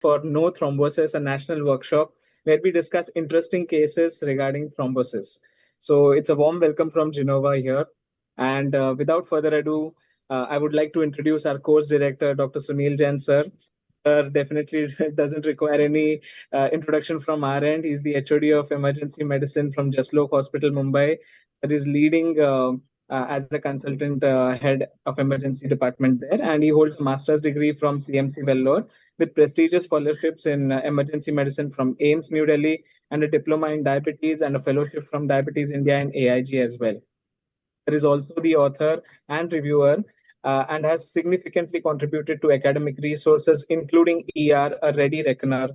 for No Thrombosis, a national workshop where we discuss interesting cases regarding thrombosis. So it's a warm welcome from Gennova here. And without further ado, I would like to introduce our course director, Dr. Sunil Jain, sir. Definitely doesn't require any introduction from our end. He's the HOD of Emergency Medicine from Jaslok Hospital, Mumbai. That is leading as a consultant head of emergency department there, and he holds a master's degree from CMC Vellore with prestigious scholarships in emergency medicine from AIMS New Delhi and a diploma in diabetes and a fellowship from Diabetes India and AIG as well. There is also the author and reviewer and has significantly contributed to academic resources, including a ready reckoner,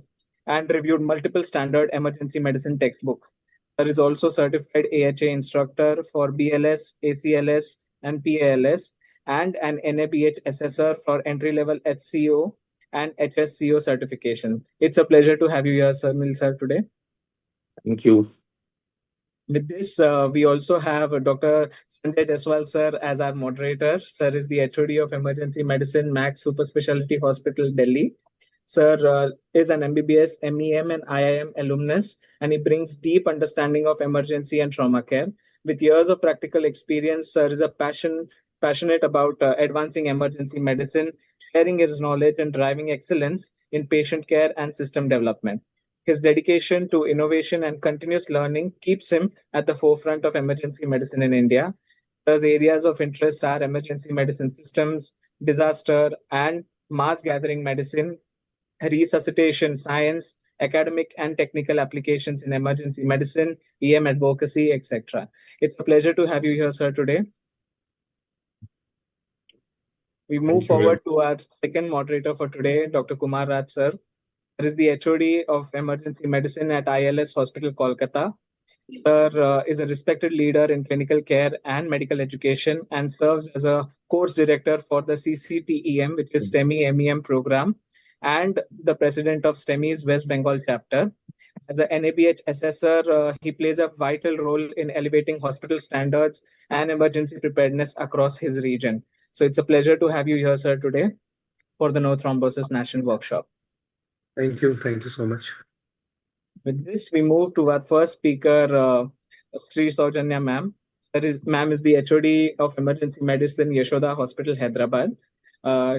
and reviewed multiple standard emergency medicine textbooks. There is also certified AHA instructor for BLS, ACLS, and PALS, and an NABH assessor for entry-level HCO and HSCO certification. It's a pleasure to have you here, Sir Mil sir, today. Thank you. With this, we also have Dr. Sanjay Deswal, sir, as our moderator. Sir is the HOD of Emergency Medicine, Max Super Specialty Hospital, Delhi. Sir is an MBBS, MEM, and IIM alumnus, and he brings deep understanding of emergency and trauma care. With years of practical experience, Sir is passionate about advancing emergency medicine, sharing his knowledge, and driving excellence in patient care and system development. His dedication to innovation and continuous learning keeps him at the forefront of emergency medicine in India. Those areas of interest are emergency medicine systems, disaster and mass gathering medicine, resuscitation science, academic and technical applications in emergency medicine, EM advocacy, etc. It's a pleasure to have you here, sir, today. We move forward to our second moderator for today, Dr. Kumar Raj, sir. Sir is the HOD of Emergency Medicine at ILS Hospital, Kolkata. Sir is a respected leader in clinical care and medical education and serves as a course director for the CCTEM, which is STEMI MEM program, and the president of STEMI's West Bengal chapter. As a NABH assessor, he plays a vital role in elevating hospital standards and emergency preparedness across his region. So it's a pleasure to have you here, sir, today for the No Thrombosis National Workshop. Thank you. Thank you so much. With this, we move to our first speaker, Sri Saujanya ma'am. Ma'am is the HOD of Emergency Medicine, Yashoda Hospital, Hyderabad.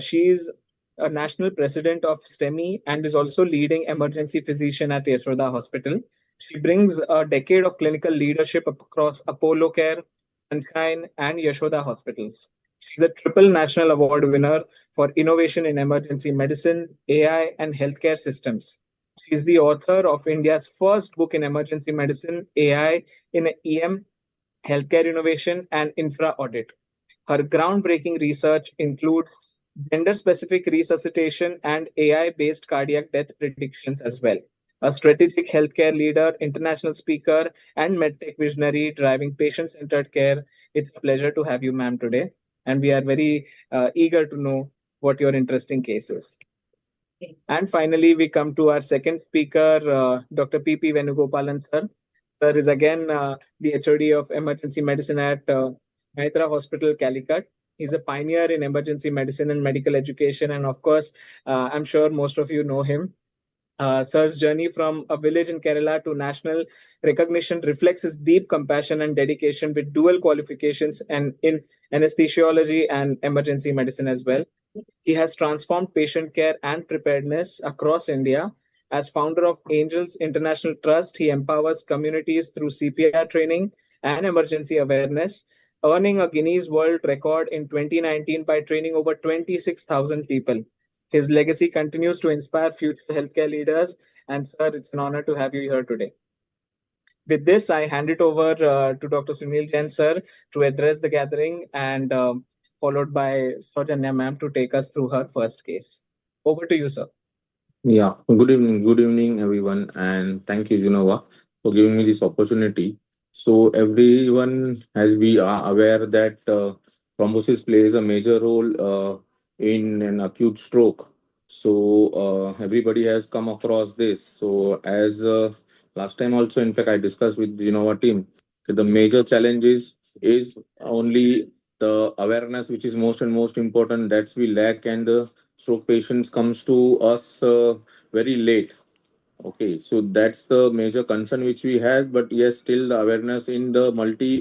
She is a national president of STEMI and is also leading emergency physician at Yashoda Hospital. She brings a decade of clinical leadership across Apollo Care, Sunshine, and Yashoda hospitals. She's a triple national award winner for innovation in emergency medicine, AI, and healthcare systems. She is the author of India's first book in emergency medicine, AI in EM, healthcare innovation, and infra audit. Her groundbreaking research includes gender-specific resuscitation and AI-based cardiac death predictions as well. A strategic healthcare leader, international speaker, and medtech visionary driving patient-centered care. It's a pleasure to have you, ma'am, today. And we are very eager to know what your interesting case is. And finally, we come to our second speaker, Dr. P.P. Venugopalan, sir. Sir is again the HOD of Emergency Medicine at Mahitra Hospital, Calicut. He's a pioneer in emergency medicine and medical education. And of course, I'm sure most of you know him. Sir's journey from a village in Kerala to national recognition reflects his deep compassion and dedication with dual qualifications and in anesthesiology and emergency medicine as well. He has transformed patient care and preparedness across India. As founder of Angels International Trust, he empowers communities through CPR training and emergency awareness, earning a Guinness World Record in 2019 by training over 26,000 people. His legacy continues to inspire future healthcare leaders. And sir, it's an honor to have you here today. With this, I hand it over to Dr. Sunil Jain, sir, to address the gathering, and followed by Saujanya ma'am to take us through her first case. Over to you, sir. Yeah, good evening, everyone, and thank you, Gennova, for giving me this opportunity. So everyone has be aware that thrombosis plays a major role in an acute stroke. So everybody has come across this. So as last time also, in fact, I discussed with Gennova team that the major challenge is only the awareness, which is most and most important. That's we lack, and the stroke patients comes to us very late. Okay, so that's the major concern which we have, but yes, still the awareness in the multi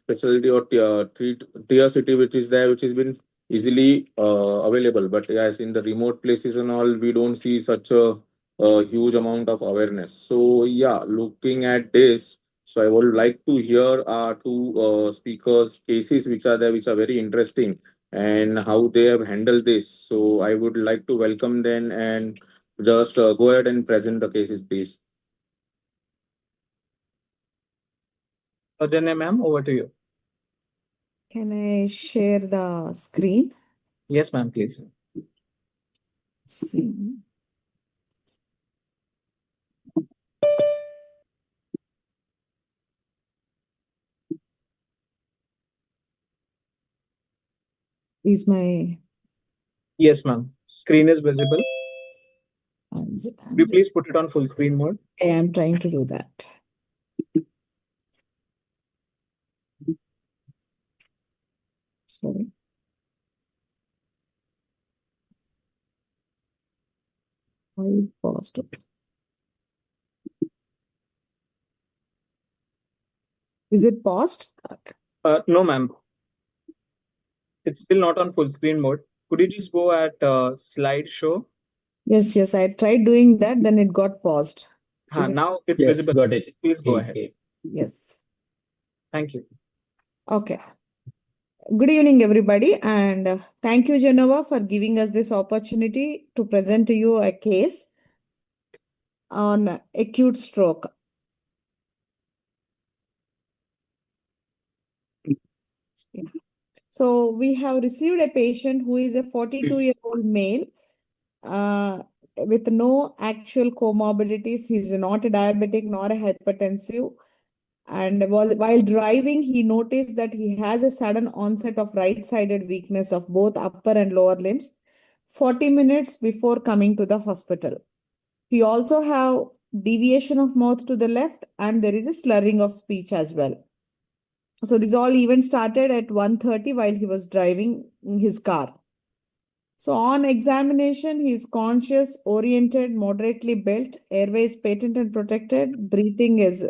specialty or tier city which is there, which has been easily available. But yes, in the remote places and all, we don't see such a huge amount of awareness. So yeah, looking at this, so I would like to hear two speakers' cases which are there, which are very interesting, and how they have handled this. So I would like to welcome them and just go ahead and present the cases, please. Saujanya ma'am, over to you. Can I share the screen? Yes, ma'am, please. See. Is my Yes, ma'am. Screen is visible. I'm Could you please put it on full screen mode? I am trying to do that. Sorry. I paused it. Is it paused? No, ma'am. It's still not on full screen mode. Could you just go at slideshow? Yes, I tried doing that, then it got paused. Is it? Now it's Yes, visible. got it. Please go ahead. Okay. Yes. Thank you. Okay. Good evening, everybody, and thank you, Gennova, for giving us this opportunity to present to you a case on acute stroke. Yeah. So we have received a patient who is a 42-year-old male with no actual comorbidities. He is not a diabetic nor a hypertensive. And while driving, he noticed that he has a sudden onset of right-sided weakness of both upper and lower limbs 40 minutes before coming to the hospital. He also have deviation of mouth to the left, and there is a slurring of speech as well. So this all even started at 1:30 while he was driving his car. So on examination, he is conscious, oriented, moderately built, airway is patent and protected, breathing is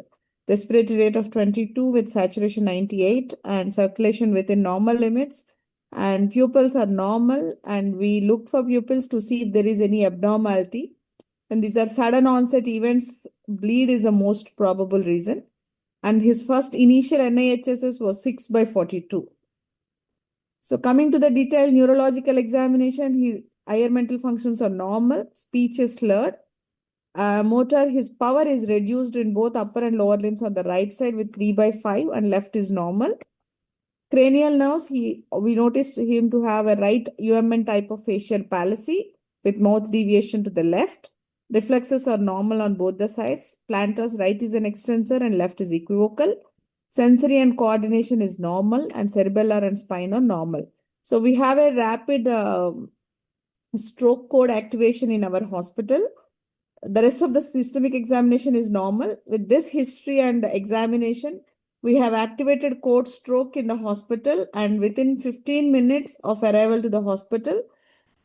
respiratory rate of 22 with saturation 98 and circulation within normal limits, and pupils are normal, and we look for pupils to see if there is any abnormality. And these are sudden onset events, bleed is the most probable reason. And his first initial NIHSS was 6/42. So coming to the detailed neurological examination, his higher mental functions are normal, speech is slurred. Motor, his power is reduced in both upper and lower limbs on the right side with 3/5 and left is normal. Cranial nerves, we noticed him to have a right UMN type of facial palsy with mouth deviation to the left. Reflexes are normal on both the sides. Plantars, right is an extensor and left is equivocal. Sensory and coordination is normal, and cerebellar and spine are normal. So we have a rapid stroke code activation in our hospital. The rest of the systemic examination is normal. With this history and examination, we have activated code stroke in the hospital, and within 15 minutes of arrival to the hospital,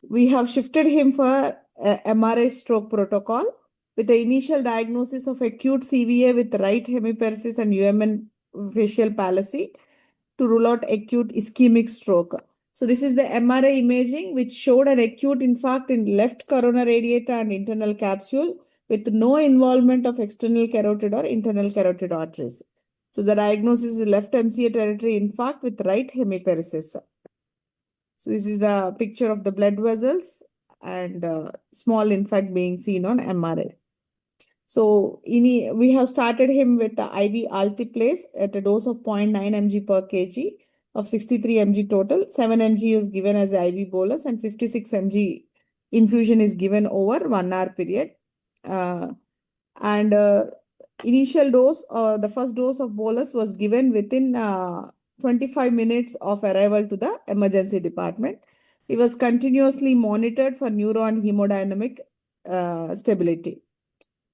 we have shifted him for MRI stroke protocol with the initial diagnosis of acute CVA with right hemiparesis and UMN facial palsy to rule out acute ischemic stroke. So this is the MRI imaging which showed an acute infarct in left corona radiata and internal capsule with no involvement of external carotid or internal carotid arteries. So the diagnosis is left MCA territory infarct with right hemiparesis. So this is the picture of the blood vessels and small infarct being seen on MRI. So we have started him with the IV altiplase at a dose of 0.9 mg per kg of 63 mg total. 7 mg is given as IV bolus and 56 mg infusion is given over 1 hour period. Initial dose, the first dose of bolus was given within 25 minutes of arrival to the emergency department. He was continuously monitored for neuro and hemodynamic stability.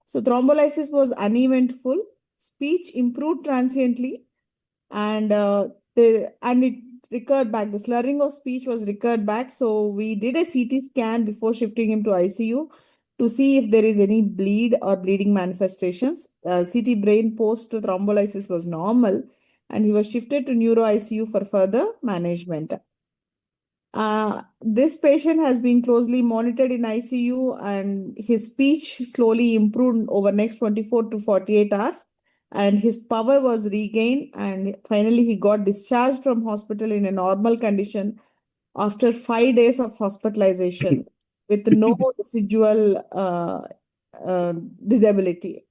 So thrombolysis was uneventful, speech improved transiently, and it recurred back. The slurring of speech was recurred back. So we did a CT scan before shifting him to ICU to see if there is any bleed or bleeding manifestations. CT brain post thrombolysis was normal, and he was shifted to neuro ICU for further management. This patient has been closely monitored in ICU, and his speech slowly improved over next 24 to 48 hours, and his power was regained, and finally he got discharged from hospital in a normal condition after 5 days of hospitalization with no residual disability.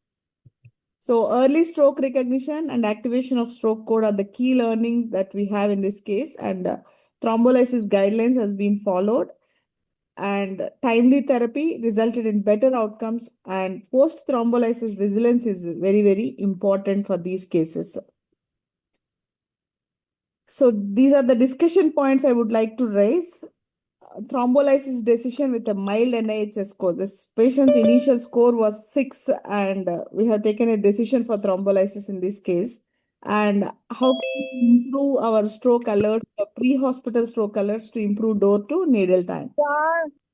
So early stroke recognition and activation of stroke code are the key learnings that we have in this case, and thrombolysis guidelines has been followed, and timely therapy resulted in better outcomes, and post thrombolysis vigilance is very, very important for these cases. So these are the discussion points I would like to raise. Thrombolysis decision with a mild NIHS score. This patient's initial score was 6, and we have taken a decision for thrombolysis in this case. And how can we improve our stroke alert, pre-hospital stroke alerts to improve door to needle time?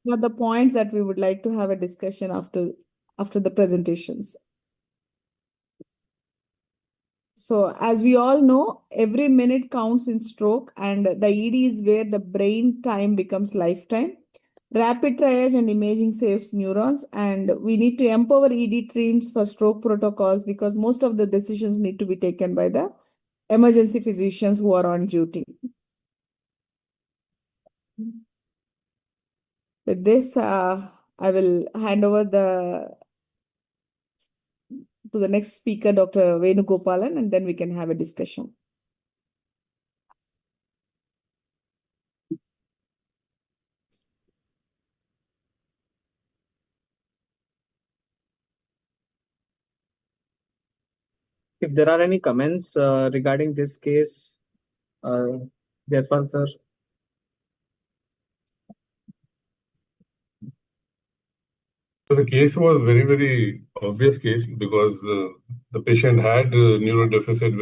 These are the points that we would like to have a discussion after the presentations. So as we all know, every minute counts in stroke, and the ED is where the brain time becomes lifetime. Rapid triage and imaging saves neurons, and we need to empower ED teams for stroke protocols because most of the decisions need to be taken by the emergency physicians who are on duty. With this, I will hand over to the next speaker, Dr. Venugopalan, and then we can have a discussion. If there are any comments regarding this case, Jaiswal sir. So the case was very obvious case because the patient had neurodeficit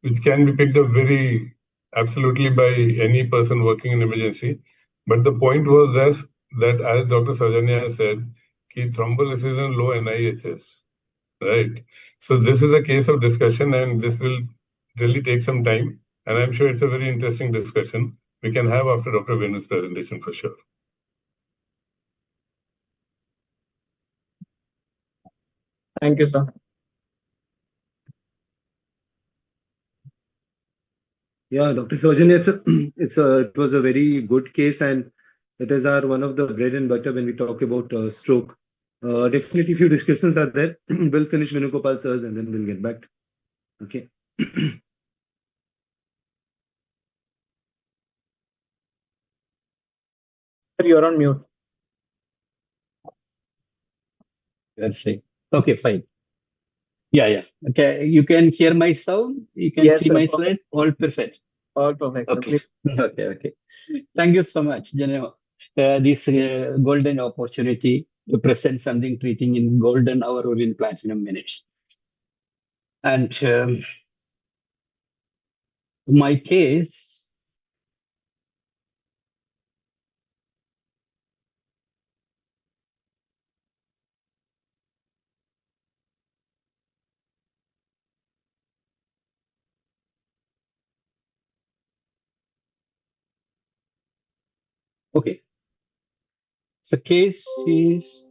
which can be picked up very absolutely by any person working in emergency. But the point was that as Dr. Sajanya has said, thrombolysis and low NIHS, right? So this is a case of discussion, and this will really take some time. And I'm sure it's a very interesting discussion we can have after Dr. Venu's presentation for sure. Thank you, sir. Yeah, Dr. Saujanya, it was a very good case, and it is one of the bread and butter when we talk about stroke. Definitely, few discussions are there. We'll finish Venugopal sirs and then we'll get back. Okay. You're on mute. Okay, fine. Yeah. Okay, you can hear my sound. You can Yes, see sir. my slide. All perfect. All perfect. Sir. Okay. Okay. Thank you so much, Gennova. This golden opportunity to present something treating in golden hour or in platinum minutes. And my case, okay. The case is,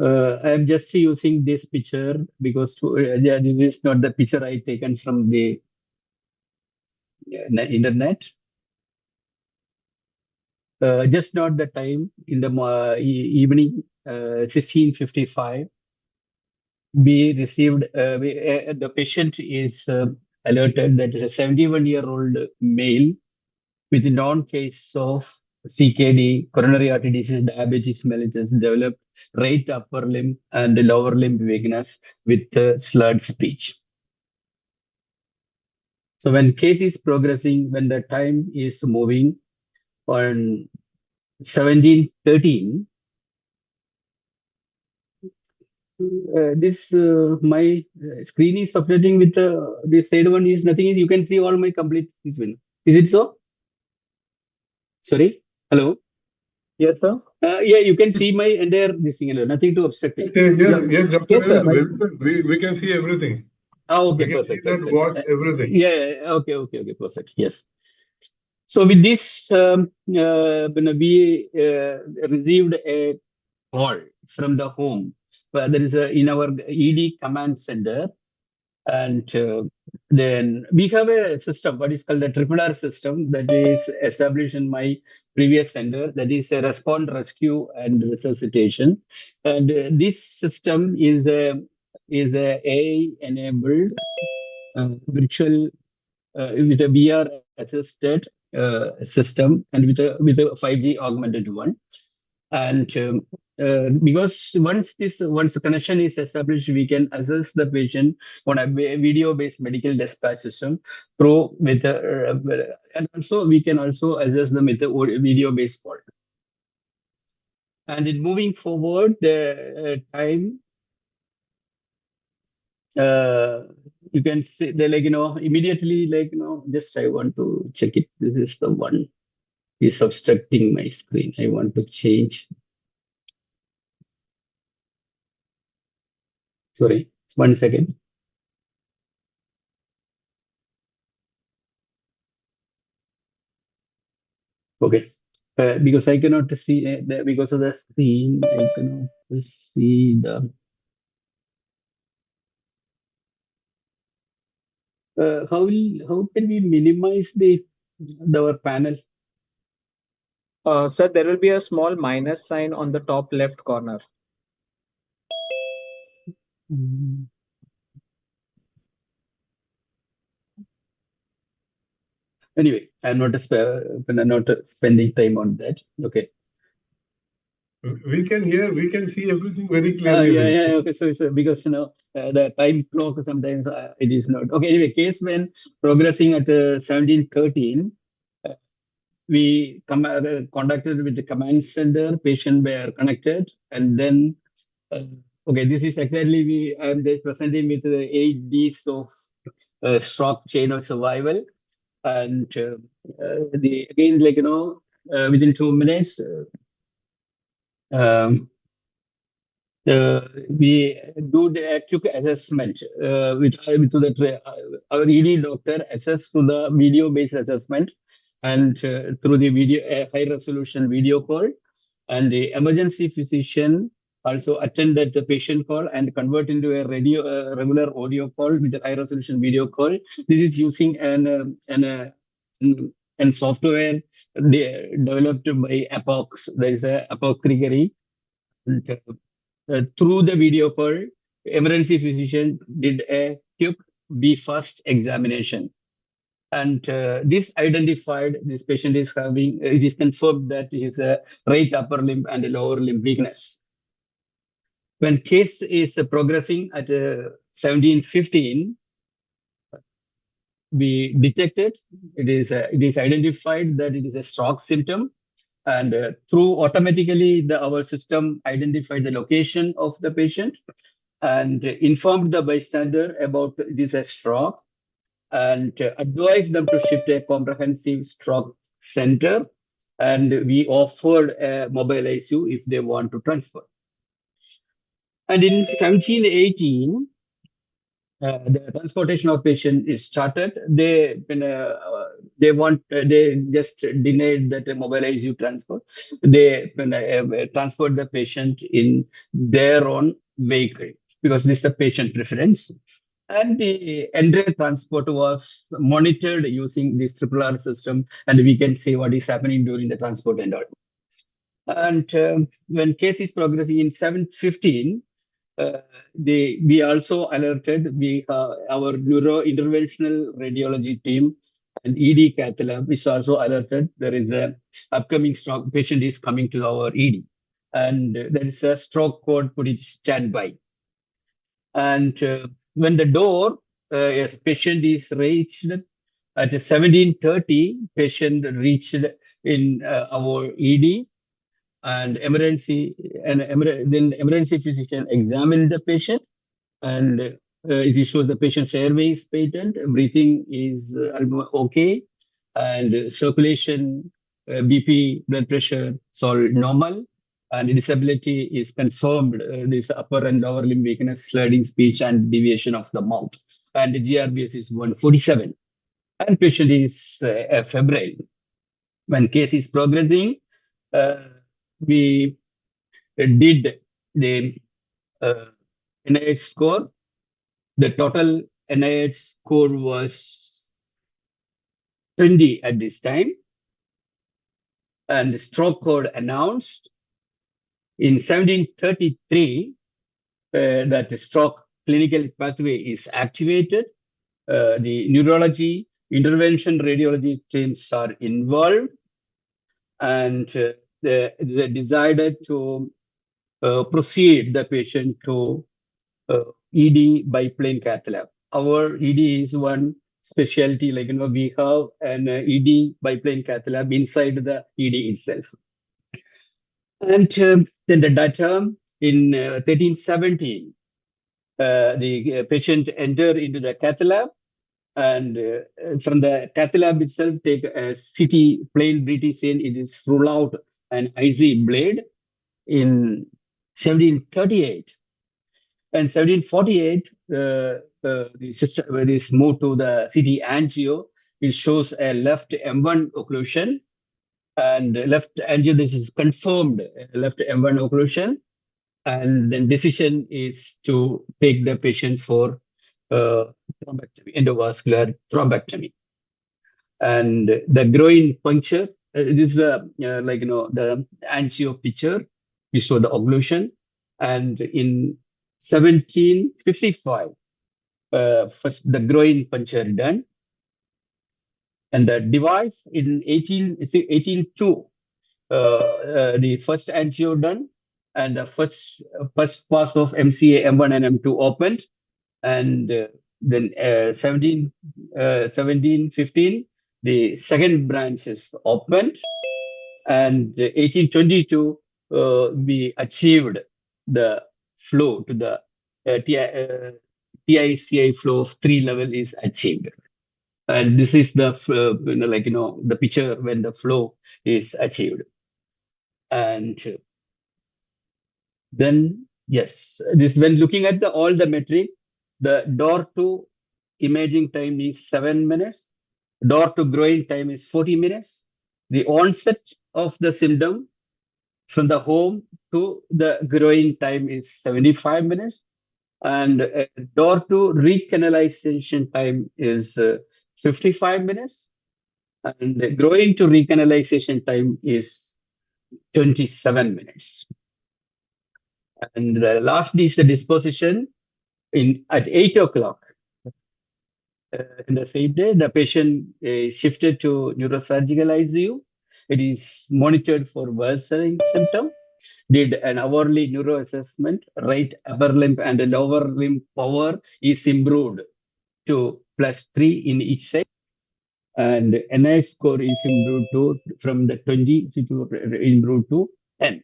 I'm just using this picture because this is not the picture I taken from the internet. Just not the time in the evening, 16:55. We received, the patient is alerted that is a 71-year-old male with a known case of CKD, coronary artery disease, diabetes mellitus, developed right upper limb and lower limb weakness with slurred speech. So when case is progressing, when the time is moving on 17:13, my screen is updating with this side one is nothing. You can see all my complete this one. Is it so? Sorry. Hello. Yes, sir. Yeah, you can see my entire this thing, nothing to obstruct it. Yes, Dr. Yes, sir. We can see everything. Okay, We can see perfect. that watch, everything. Yeah, okay, perfect. Yes. So with this, when we received a call from the home. There is in our ED command center, and then we have a system, what is called a triple R system, that is established in my previous center. That is a respond, rescue, and resuscitation. And this system is a AI enabled virtual with a VR assisted system, and with a 5G augmented one. And because once the connection is established, we can assess the patient on a video-based medical dispatch system through with and also we can also assess them with a video-based call. And in moving forward, the time you can see the immediately just I want to check it. This is the one is obstructing my screen. I want to change. Sorry, 1 second. Okay, because I cannot see because of the screen, I cannot see the. How can we minimize our panel? Sir, there will be a small minus sign on the top left corner. Anyway, I'm not spending time on that. Okay. We can hear, we can see everything very clearly. Yeah. Okay. So because the time clock sometimes it is not okay. Anyway, case when progressing at 1713, we contacted with the command center. Patient were connected, and then okay, this is exactly I am just presenting with the 8 Ds of stroke chain of survival, and again within 2 minutes. We do the quick assessment our ED doctor assess to the video based assessment, and through the high resolution video call, and the emergency physician also attended the patient call and convert into a regular audio call with a high resolution video call. This is using an software developed by Apox. There is a apothecary. Through the video call, emergency physician did a quick B-first examination. And this identified this patient is having, it is confirmed that he has a right upper limb and a lower limb weakness. When case is progressing at 1715, we detected, it is identified that it is a stroke symptom. And through automatically our system identified the location of the patient and informed the bystander about this a stroke, and advised them to shift a comprehensive stroke center, and we offered a mobile ICU if they want to transfer. And in 1718, the transportation of patient is started. They just denied that a mobile ICU transfer. They transferred the patient in their own vehicle because this is a patient preference. And the entire transport was monitored using this triple R system, and we can see what is happening during the transport and all. And when case is progressing in 715, we also alerted our neuro interventional radiology team and ED cath lab is also alerted. There is a upcoming stroke patient is coming to our ED, and there is a stroke code put it standby. And when the door, a patient is reached at 1730, patient reached in our ED, and then emergency physician examined the patient, and it shows the patient's airway is patent, breathing is okay, and circulation BP, blood pressure, it's all normal. And disability is confirmed. This upper and lower limb weakness, slurring speech, and deviation of the mouth. And the GRBS is 147. And patient is febrile. When case is progressing, we did the NIH score. The total NIH score was 20 at this time. And the stroke code announced in 1733 that the stroke clinical pathway is activated. The neurology, intervention, radiology teams are involved, and they decided to proceed the patient to ED biplane cath lab. Our ED is one specialty, like we have an ED biplane cath lab inside the ED itself. And then the data in 1317, the patient entered into the cath lab, and from the cath lab itself, take a CT plain British scene. It is rule out an IC blade in 1738. And 1748, the system is moved to the CT angio. It shows a left M1 occlusion, and left angio, this is confirmed left M1 occlusion. And then decision is to take the patient for thrombectomy, endovascular thrombectomy. And the groin puncture, this is the angio picture. We show the occlusion. And in 1755, first the groin puncture done. And the device in 1802, the first angio done, and the first pass of MCA M1 and M2 opened. And then 1715, the second branch is opened. And 1822, we achieved the flow to the TICI flow of 3 level is achieved. And this is the the picture when the flow is achieved. And then yes, this when looking at all the metric, the door to imaging time is 7 minutes. Door to groin time is 40 minutes. The onset of the symptom from the home to the groin time is 75 minutes. And door to recanalization time is 55 minutes. And the groin to recanalization time is 27 minutes. And the last is the disposition at 8 o'clock. In the same day, the patient is shifted to neurosurgical ICU. It is monitored for worsening symptom. Did an hourly neuro assessment. Right upper limb and lower limb power is improved to +3 in each side. And NIH score is improved from the 20 to improved to 10.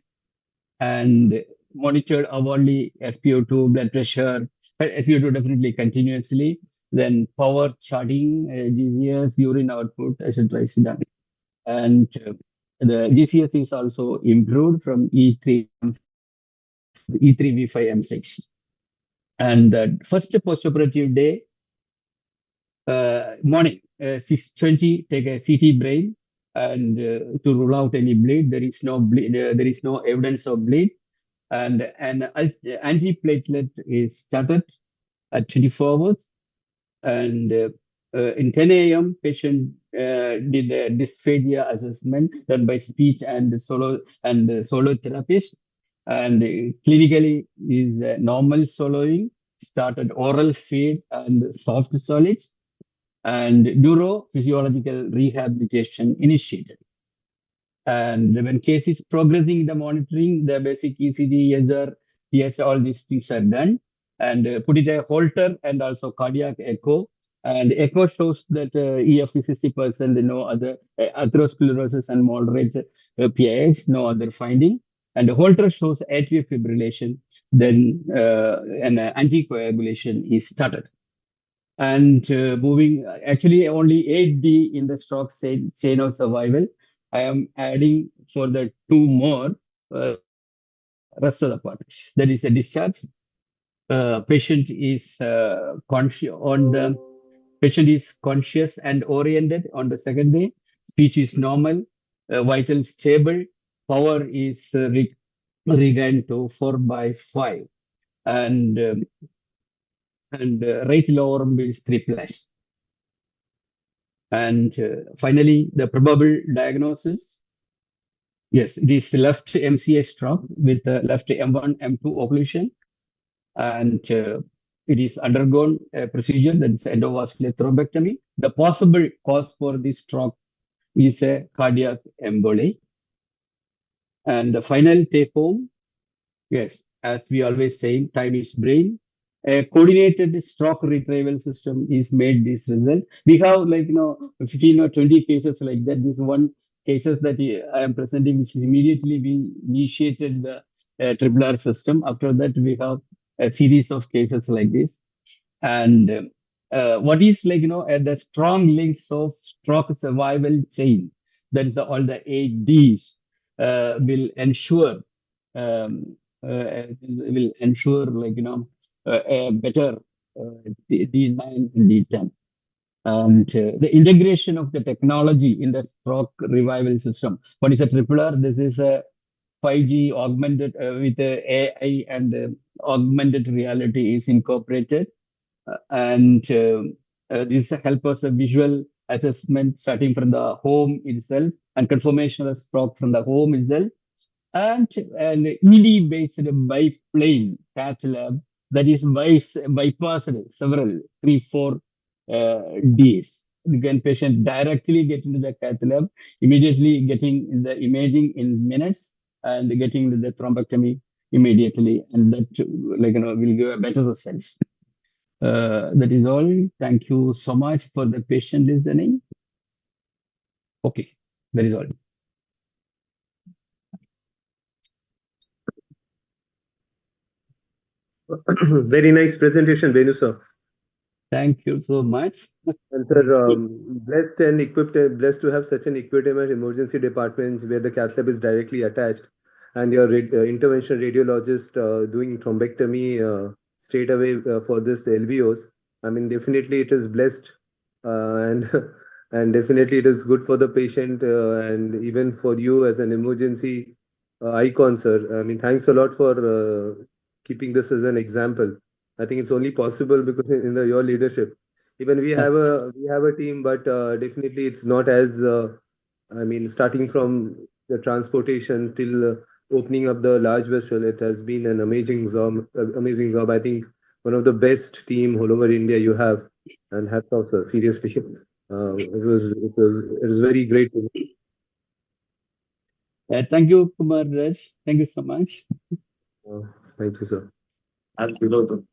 And monitored hourly SpO2, blood pressure, SpO2 definitely continuously. Then power charting, GCS, urine output, etc. is done. And the GCS is also improved from E3, E3, V5, M6. And the first postoperative day, morning, 6:20, take a CT brain, and to rule out any bleed. There is no bleed. There is no evidence of bleed. And an antiplatelet is started at 24 hours. And in 10 a.m., patient did a dysphagia assessment done by speech and solo therapist. And clinically is normal swallowing, started oral feed and soft solids, and neurophysiological rehabilitation initiated. And when case is progressing, the monitoring, the basic ECG, ESR, yes, all these things are done. And put it a Holter and also cardiac echo. And echo shows that EF is 60%, no other atherosclerosis and moderate PIH, no other finding. And Holter shows atrial fibrillation, then an anticoagulation is started. And moving, actually only 8D in the stroke chain of survival. I am adding for the two more rest of the part. That is a discharge. Patient is conscious on the patient is conscious and oriented on the second day. Speech is normal, vital stable. Power is regained to 4/5, and right lower arm is 3+. And finally, the probable diagnosis. Yes, it is left MCA stroke with left M1, M2 occlusion, and it is undergone a procedure, that is endovascular thrombectomy. The possible cause for this stroke is a cardiac emboli. And the final take home, yes, as we always say, time is brain. A coordinated stroke retrieval system is made this result. We have 15 or 20 cases like that. This one cases that I am presenting, which is immediately we initiated the triple R system. After that, we have a series of cases like this. And what is the strong links of stroke survival chain, that is all the 8Ds will ensure a better D9 and D10. And the integration of the technology in the stroke revival system. What is a triple R? This is a 5G augmented with AI and augmented reality is incorporated. And this help us a visual assessment starting from the home itself and confirmation of stroke from the home itself, and an ED based biplane cath lab that is bypassed several 3-4 days. Again, patient directly get into the cath lab, immediately getting the imaging in minutes and getting the thrombectomy immediately, and that will give a better results. That is all. Thank you so much for the patient listening. Okay, that is all. Very nice presentation, Venu sir. Thank you so much. And sir, blessed and equipped, blessed to have such an equipment emergency department where the cath lab is directly attached, and your intervention radiologist doing thrombectomy straight away for this LVOs. I mean, definitely it is blessed, and and definitely it is good for the patient and even for you as an emergency icon, sir. I mean, thanks a lot for keeping this as an example. I think it's only possible because in your leadership. Even we have a team, but definitely it's not as I mean, starting from the transportation till opening up the large vessel, it has been an amazing job. Amazing job. I think one of the best team all over India you have, and hats off, sir. Seriously, it was very great. Thank you, Kumar Raj. Thank you so much. Thank you, sir. And below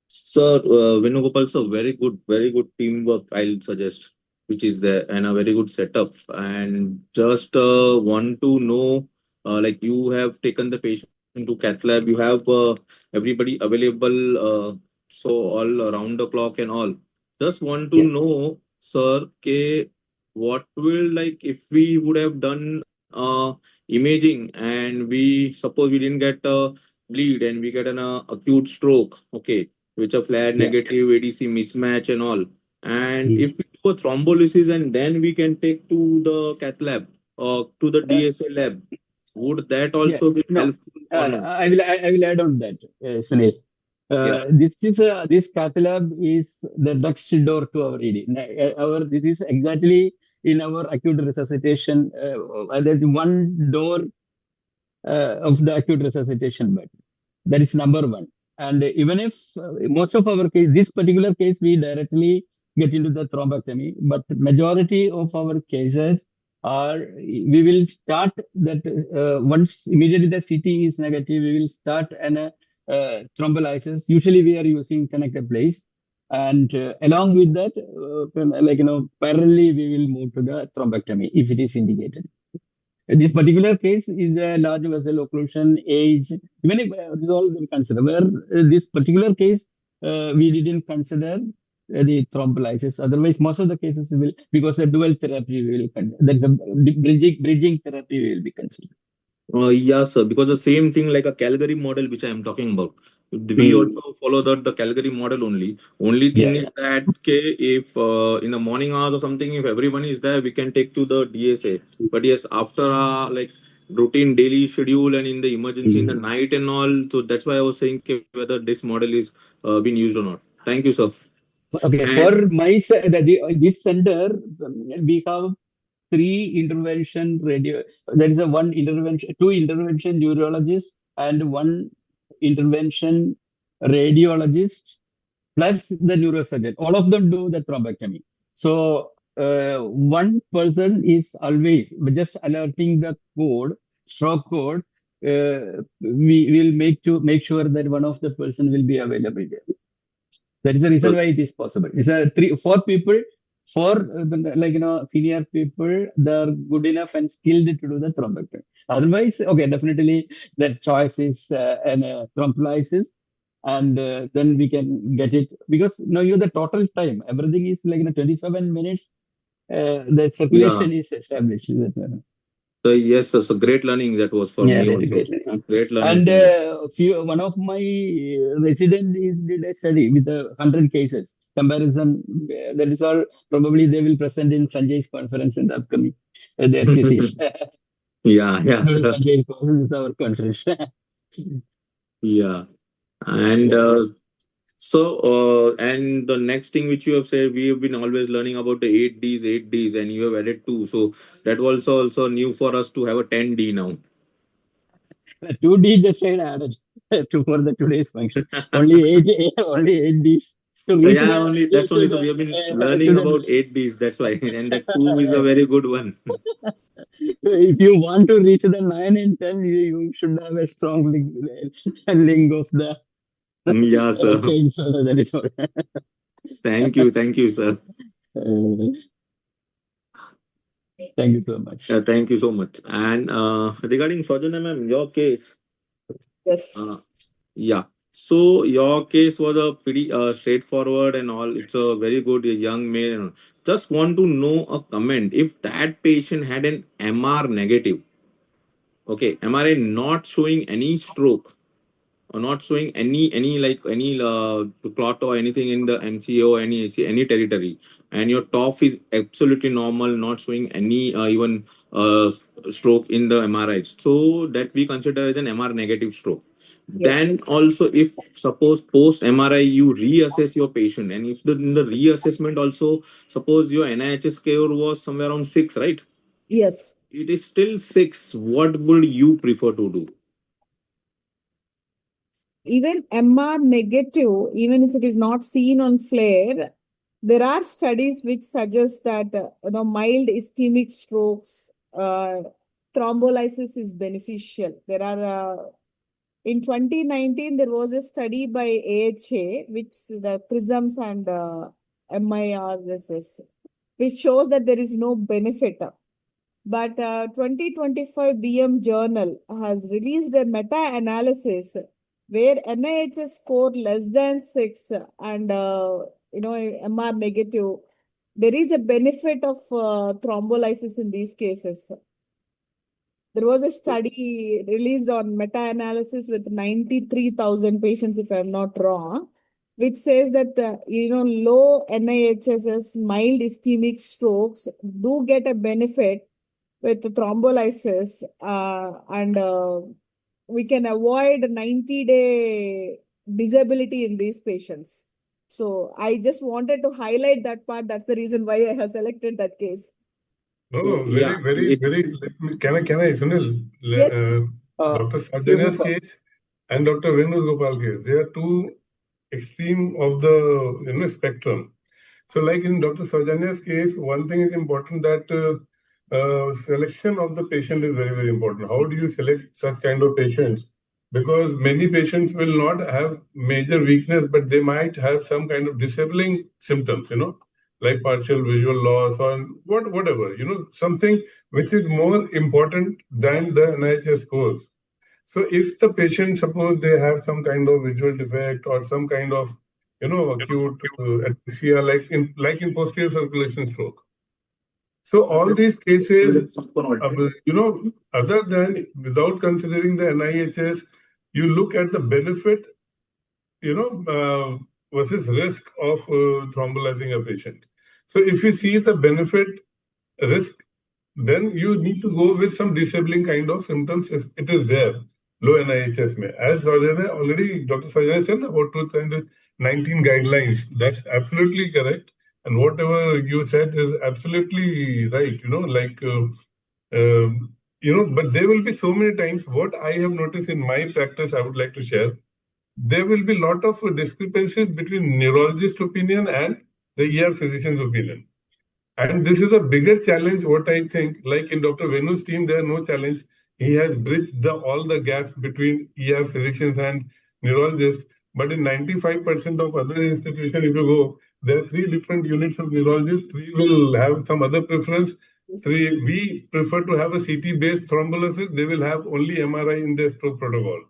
sir, Venugopal, sir, very good teamwork, I'll suggest, which is there, and a very good setup. And just want to know, like you have taken the patient to cath lab, you have everybody available, so all around the clock and all. Just want to Yes. know, sir, what will, like if we would have done imaging and we suppose we didn't get a bleed and we get an acute stroke, okay, which are flared Yeah. negative ADC mismatch and all. And Mm. if we do a thrombolysis and then we can take to the cath lab or to the DSA lab, would that also Yes. be No. helpful or not? I will add on that, Sunil. Yeah. This cath lab is the next door to our ED. This is exactly in our acute resuscitation. There's one door of the acute resuscitation bed. That is number one. And even if most of our case, this particular case, we directly get into the thrombectomy, but majority of our cases are, we will start that once immediately the CT is negative, we will start an thrombolysis. Usually we are using connected place. And along with that, parallelly, we will move to the thrombectomy if it is indicated. This particular case is a large vessel occlusion, age, even if this all we consider. Where this particular case we didn't consider any thrombolysis. Otherwise, most of the cases will, because the dual therapy there is a bridging therapy will be considered. Yeah, sir. Because the same thing like a Calgary model, which I am talking about, we also follow the Calgary model only. Only thing Yeah, is that if in the morning hours or something, if everyone is there, we can take to the DSA. But yes, after like routine daily schedule and in the emergency in the night and all, so that's why I was saying whether this model is being used or not. Thank you, sir. Okay, for And this center, we have three intervention radio. There is two intervention neurologists and one intervention radiologist plus the neurosurgeon. All of them do the thrombectomy. So one person is always just alerting the stroke code. We will make sure that one of the person will be available there. That is the reason why it is possible. It's a four people, senior people, they're good enough and skilled to do the thrombectomy. Otherwise, okay, definitely that choice is an thrombolysis, and then we can get it because you the total time, everything is 27 minutes. The yeah, circulation is established. so yes, sir. So great learning that was for Yeah, me that's also. great. Great learning And for me. one of my residents did a study with 100 cases comparison. That is all. Probably they will present in Sanjay's conference in the upcoming their thesis. Yeah, yeah, sir. Sanjay is our conference. Yeah. And and the next thing which you have said, we have been always learning about the 8 Ds, and you have added two. So that was also new for us to have a 10D now. 2D just said added to for the today's function. Only 8 Ds to reach Yeah, the only that's only. So we have been learning about 8 Ds. That's why, and that two is a very good one. If you want to reach the 9 and 10, you should have a strong link of the Yeah, sir. chain. So that is what. Thank you, sir. Thank you so much. Thank you so much. And regarding Sajana ma'am, your case, Yes. yeah. So your case was a pretty straightforward and all. It's a very good young male. And all. Just want to know a comment. If that patient had an MR negative, okay, MRI not showing any stroke or not showing any clot or anything in the MCA or any territory, and your TOF is absolutely normal, not showing any even stroke in the MRI. So that we consider as an MR negative stroke. Yes. Then also, if suppose post MRI you reassess your patient, and if in the reassessment also, suppose your NIHS score was somewhere around 6, right? Yes. It is still 6. What would you prefer to do? Even MR negative, even if it is not seen on flare, there are studies which suggest that mild ischemic strokes, thrombolysis is beneficial. There are in 2019 there was a study by AHA, which the PRISMs and MIRSS, which shows that there is no benefit. But 2025 BM Journal has released a meta-analysis where NIHS score less than 6 and MR negative, there is a benefit of thrombolysis in these cases. There was a study released on meta-analysis with 93,000 patients, if I'm not wrong, which says that low NIHSS mild ischemic strokes do get a benefit with the thrombolysis, and we can avoid 90-day disability in these patients. So I just wanted to highlight that part. That's the reason why I have selected that case. No, Yeah, very, it's Can I, Sunil? Yes. Dr. Excuse me, Sajana's sir. case and Dr. Venus Gopal case, they are two extreme of the spectrum. So, like in Dr. Sajana's case, one thing is important that selection of the patient is very, very important. How do you select such kind of patients? Because many patients will not have major weakness, but they might have some kind of disabling symptoms, like partial visual loss or whatever, something which is more important than the NIHS scores. So if the patient, suppose they have some kind of visual defect or some kind of acute asphyxia, like in posterior circulation stroke. So all these cases, other than without considering the NIHS, you look at the benefit, versus risk of thrombolizing a patient. So if you see the benefit risk, then you need to go with some disabling kind of symptoms if it is there, low NIHS mein. As already Dr. Sajana said about 2019 guidelines, that's absolutely correct. And whatever you said is absolutely right, but there will be so many times, what I have noticed in my practice, I would like to share, there will be a lot of discrepancies between neurologist opinion and the ER physician's opinion. And this is a bigger challenge, what I think, like in Dr. Venu's team, there are no challenge. He has bridged all the gaps between ER physicians and neurologists. But in 95% of other institutions, if you go, there are 3 different units of neurologists. 3 will have some other preference. 3, we prefer to have a CT-based thrombolysis. They will have only MRI in their stroke protocol.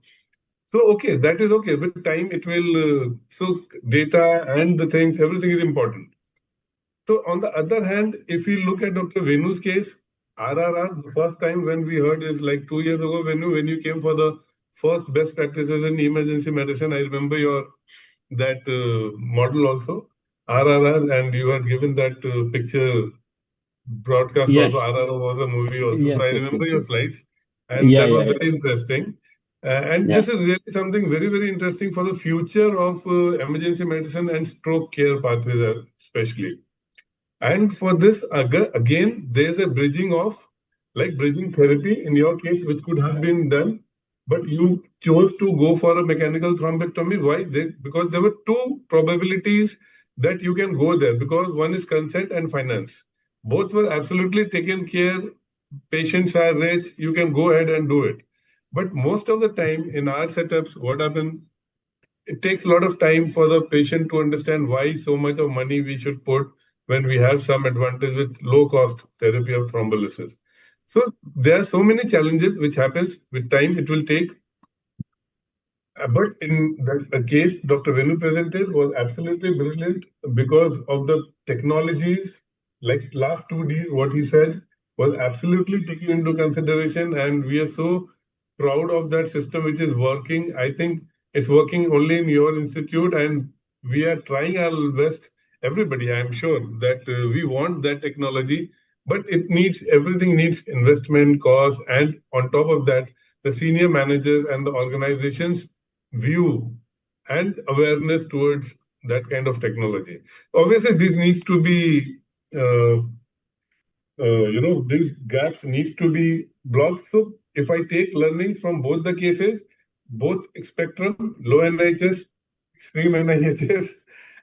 So, okay, that is okay. With time, it will, so data and the things, everything is important. So on the other hand, if we look at Dr. Venu's case, RRR, the first time when we heard is like 2 years ago, when you came for the first best practices in emergency medicine. I remember that model also, RRR, and you had given that picture broadcast Yes. also. RRR was a movie also. Yes, so I yes, remember yes, your yes. slides, and Yeah, that was yeah, very interesting. And yeah. this is really something very, very interesting for the future of emergency medicine and stroke care pathways, especially. And for this, again, there's a bridging of, like bridging therapy in your case, which could have been done, but you chose to go for a mechanical thrombectomy. Why? Because there were 2 probabilities that you can go there, because one is consent and finance. Both were absolutely taken care. Patients are rich. You can go ahead and do it. But most of the time in our setups, what happens? It takes a lot of time for the patient to understand why so much of money we should put when we have some advantage with low cost therapy of thrombolysis. So there are so many challenges which happens with time. It will take. But in the case Dr. Venu presented was absolutely brilliant because of the technologies, like last 2Ds, what he said was absolutely taken into consideration, and we are so proud of that system which is working. I think it's working only in your institute, and we are trying our best. Everybody, I'm sure that we want that technology, but everything needs investment, cost, and on top of that, the senior managers and the organizations view and awareness towards that kind of technology. Obviously, this needs to be, these gaps needs to be blocked. So if I take learnings from both the cases, both spectrum, low NIHS, extreme NIHS,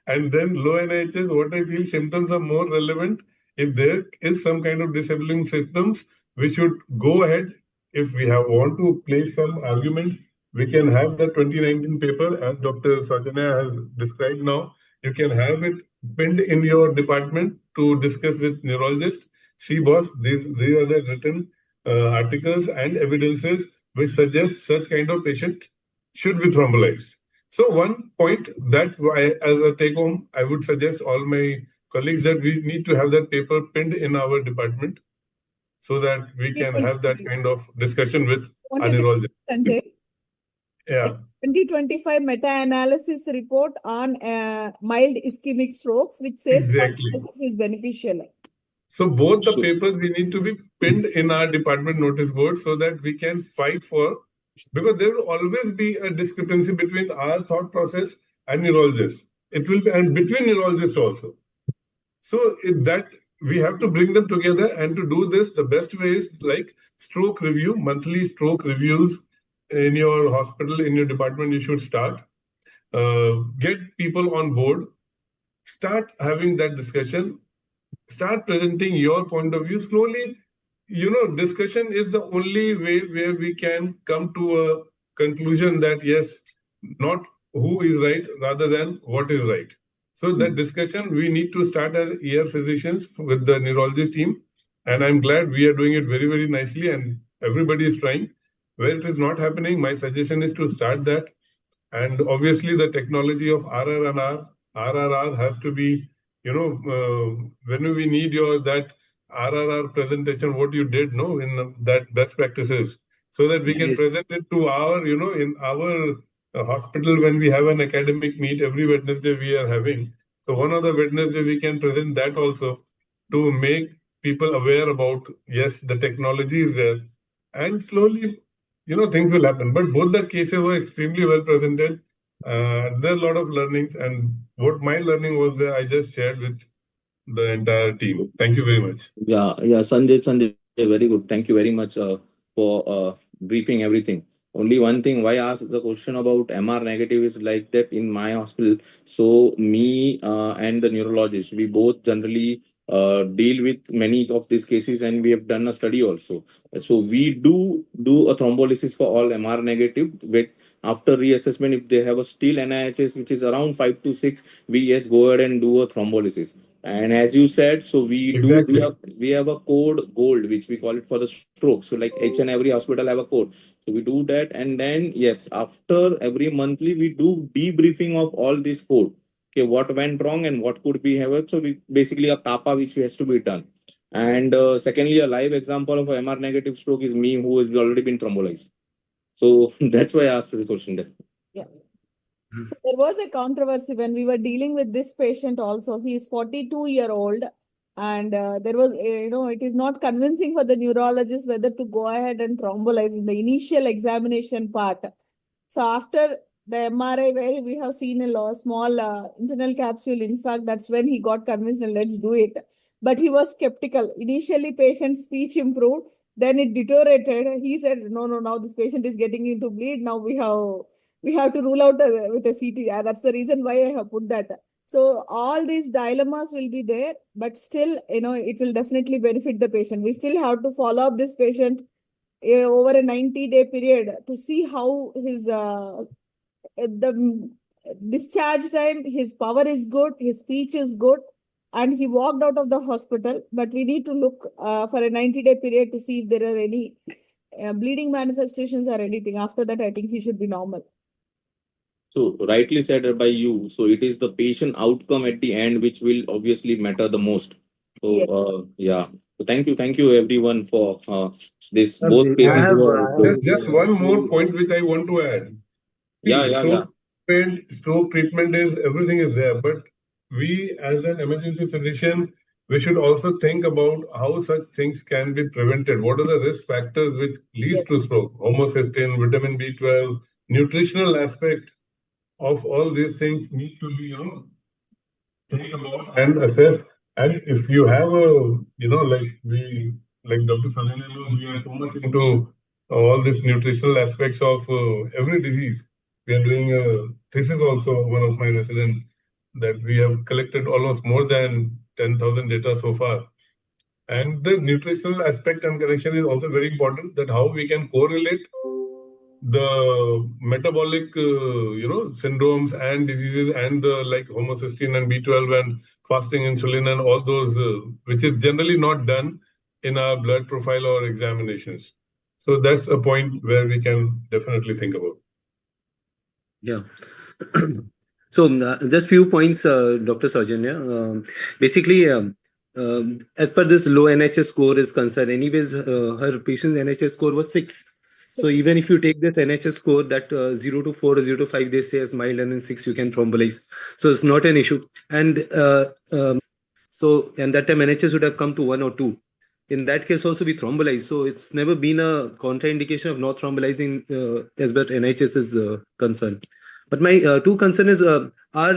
and then low NIHS, what I feel symptoms are more relevant. If there is some kind of disabling symptoms, we should go ahead. If we want to place some arguments, we can have the 2019 paper, as Dr. Sajana has described now. You can have it pinned in your department to discuss with neurologists. See, boss, these are the written articles and evidences which suggest such kind of patient should be thrombolized. So one point that as a take home, I would suggest all my colleagues that we need to have that paper pinned in our department so that we can have that kind of discussion with our neurologist. Sanjay, Yeah. 2025 meta-analysis report on mild ischemic strokes, which says Exactly. thrombolysis is beneficial. So both the papers we need to be pinned in our department notice board so that we can fight for, because there will always be a discrepancy between our thought process and neurologists. It will be, and between neurologists also. So that we have to bring them together, and to do this, the best way is like stroke review, monthly stroke reviews in your hospital, in your department. You should start. Get people on board. Start having that discussion. Start presenting your point of view slowly. Discussion is the only way where we can come to a conclusion that yes, not who is right rather than what is right. So that discussion we need to start as ER physicians with the neurologist team. And I'm glad we are doing it very, very nicely and everybody is trying. Where it is not happening, my suggestion is to start that. And obviously the technology of RR&R RRR has to be, when we need that RRR presentation, what you did, no, in that best practices, so that we can Yes. present it to our, in our hospital when we have an academic meet every Wednesday we are having. So one of the Wednesday we can present that also to make people aware about, yes, the technology is there, and slowly, things will happen. But both the cases were extremely well presented. There are a lot of learnings, and what my learning was there, I just shared with the entire team. Thank you very much. Yeah, Sanjay, very good. Thank you very much for briefing everything. Only one thing, why I asked the question about MR negative is like that in my hospital. So me and the neurologist, we both generally deal with many of these cases, and we have done a study also. So we do a thrombolysis for all MR negative. With after reassessment, if they have a still NIHS which is around 5 to 6, we yes go ahead and do a thrombolysis. And as you said, so Exactly. we have a code gold which we call it for the stroke. So like each and every hospital have a code. So we do that, and then yes, after every monthly we do debriefing of all these code. Okay, what went wrong and what could be have. So we basically a kappa which has to be done. And secondly, a live example of a MR negative stroke is me who has already been thrombolized. So that's why I asked the question there. Yeah. So there was a controversy when we were dealing with this patient also. He is 42-year-old, and there was, it is not convincing for the neurologist whether to go ahead and thrombolize in the initial examination part. So after the MRI, where we have seen a small internal capsule, in fact, that's when he got convinced and let's do it. But he was skeptical. Initially, patient's speech improved, then it deteriorated. He said, no, now this patient is getting into bleed. Now we have to rule out with a CT. That's the reason why I have put that. So all these dilemmas will be there, but still, it will definitely benefit the patient. We still have to follow up this patient over a 90-day period to see how his the discharge time, his power is good, his speech is good, and he walked out of the hospital. But we need to look for a 90-day period to see if there are any bleeding manifestations or anything. After that, I think he should be normal. So rightly said by you. So it is the patient outcome at the end which will obviously matter the most. So Yes. yeah. So thank you everyone for this I both cases have, were. Just one more point which I want to add. Yeah, See, yeah, yeah. stroke treatment is everything is there, but we as an emergency physician, we should also think about how such things can be prevented. What are the risk factors which leads Yes. to stroke? Homocysteine, vitamin B12, nutritional aspect of all these things need to be, think about and assess. And if you have like Dr. Salina knows, we are so much into all these nutritional aspects of every disease. We are doing a thesis also, one of my residents, that we have collected almost more than 10,000 data so far. And the nutritional aspect and connection is also very important, that how we can correlate the metabolic, syndromes and diseases and the like homocysteine and B12 and fasting insulin and all those, which is generally not done in our blood profile or examinations. So that's a point where we can definitely think about. Yeah. So just few points, Dr. Saujanya. Basically, as per this low NHS score is concerned, anyways, her patient's NHS score was 6. So even if you take this NHS score that 0 to 4 or 0 to 5, they say as mild, and then 6 you can thrombolize. So it's not an issue. And and that time NHS would have come to 1 or 2. In that case, also we thrombolize. So it's never been a contraindication of not thrombolizing as far as NHS is concerned. But my two concern is why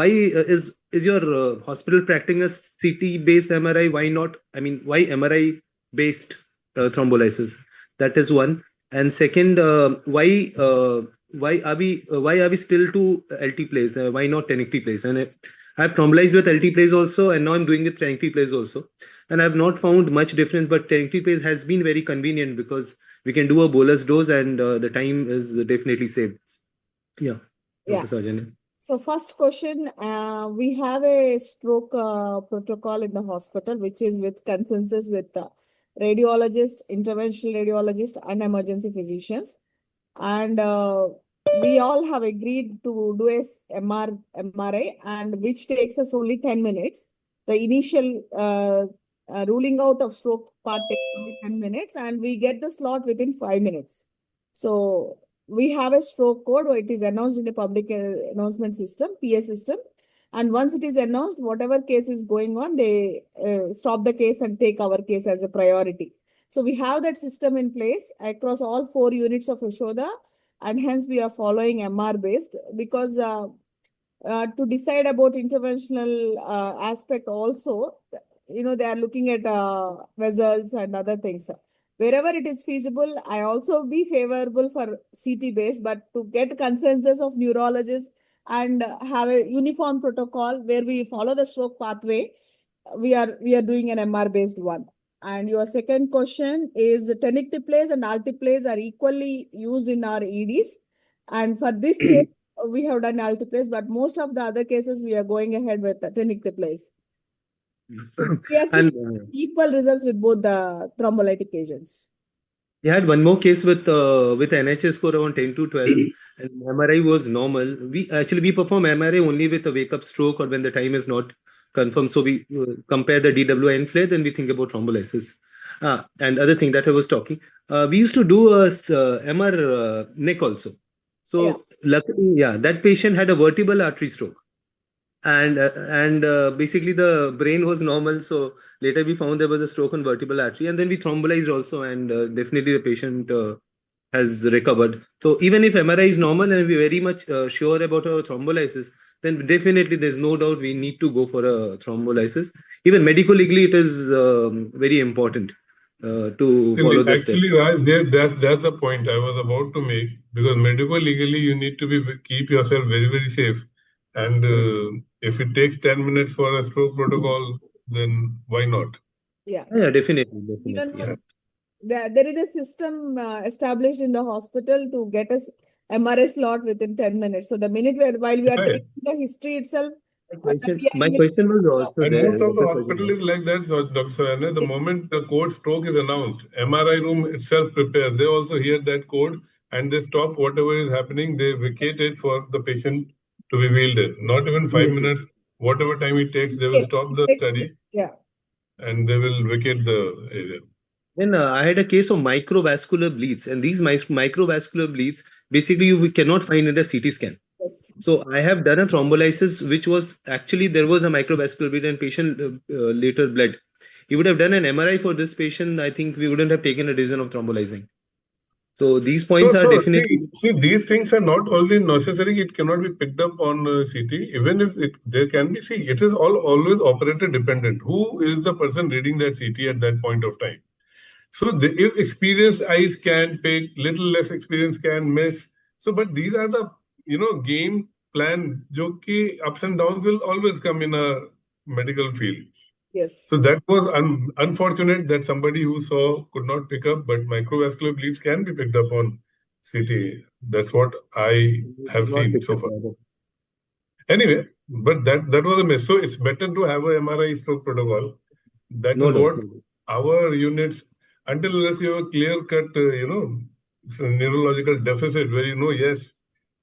is your hospital practicing a CT based MRI? Why not? I mean, why MRI based thrombolysis? That is one. And second, why are we still to LT plays? Why not 1080 plays? And I've thrombolized with LT plays also, and now I'm doing with 1080 plays also. And I've not found much difference, but 1080 plays has been very convenient because we can do a bolus dose and the time is definitely saved. Yeah, Yeah. Dr. Saujanya. So first question, we have a stroke protocol in the hospital, which is with consensus with radiologist, interventional radiologist, and emergency physicians. And we all have agreed to do a MRI, and which takes us only 10 minutes. The initial ruling out of stroke part takes only 10 minutes, and we get the slot within 5 minutes. So we have a stroke code, or it is announced in a public announcement system, PA system. And once it is announced, whatever case is going on, they stop the case and take our case as a priority. So we have that system in place across all 4 units of Yashoda, and hence we are following MR based, because to decide about interventional aspect also, they are looking at vessels and other things. Wherever it is feasible, I also be favorable for CT based, but to get consensus of neurologists and have a uniform protocol where we follow the stroke pathway, we are doing an MR based one. And your second question is tenecteplase and alteplase are equally used in our EDs. And for this case, we have done alteplase, but most of the other cases we are going ahead with tenecteplase. We are seeing equal results with both the thrombolytic agents. We had one more case with NHS score around 10 to 12, and MRI was normal. We perform MRI only with a wake up stroke or when the time is not confirmed. So we compare the DWI flare, then we think about thrombolysis. And other thing that I was talking, we used to do a MR neck also. So luckily, that patient had a vertebral artery stroke, and basically the brain was normal. So later we found there was a stroke on vertebral artery, and then we thrombolized also, and definitely the patient has recovered. So even if MRI is normal and we're very much sure about our thrombolysis, then definitely there's no doubt we need to go for a thrombolysis. Even medico-legally, it is very important to follow the step. Actually, Raj, that's the point I was about to make, because medico-legally you need to keep yourself very, very safe. And if it takes 10 minutes for a stroke protocol, then why not? Yeah, definitely. Even there is a system established in the hospital to get us MRI slot within 10 minutes. So the minute while we are taking the history itself, my question was also and there. most of the hospital is like that, so Dr. Sarana, the moment the code stroke is announced, MRI room itself prepares. They also hear that code and they stop whatever is happening. They vacate it for the patient to be wheeled in. Not even 5 minutes, whatever time it takes, they will stop the study. And they will vacate the area. Then I had a case of microvascular bleeds, and these microvascular bleeds basically we cannot find in a CT scan. Yes. So I have done a thrombolysis, which was actually there was a microvascular bleed, and patient later bled. You would have done an MRI for this patient. I think we wouldn't have taken a decision of thrombolizing. So these points are definitely. See, these things are not only necessary. It cannot be picked up on CT. Even if there can be, it is always operator dependent. Who is the person reading that CT at that point of time? So if experienced eyes can pick, little less experienced can miss. So, but these are the game plans. Jo ki ups and downs will always come in a medical field. Yes. So that was unfortunate that somebody who saw could not pick up, but microvascular bleeds can be picked up on CT. That's what I have seen so far. Anyway, but that was a miss. So it's better to have a MRI stroke protocol. That is what our units, until unless you have a clear-cut, neurological deficit where yes,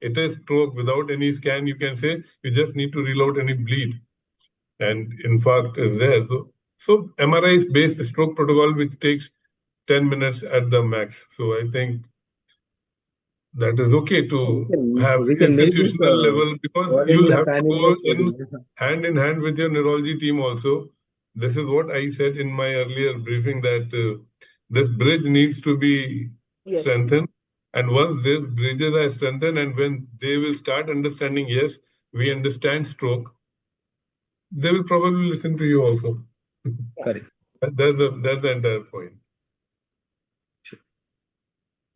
it is stroke without any scan, you can say you just need to rule out any bleed. And infarct is there. So MRI is based stroke protocol, which takes 10 minutes at the max. So I think that is okay to have institutional level, because you'll have to go hand in hand with your neurology team also. This is what I said in my earlier briefing, that this bridge needs to be strengthened. And once these bridges are strengthened, and when they will start understanding, yes, we understand stroke, they will probably listen to you also. Correct. That's the entire point.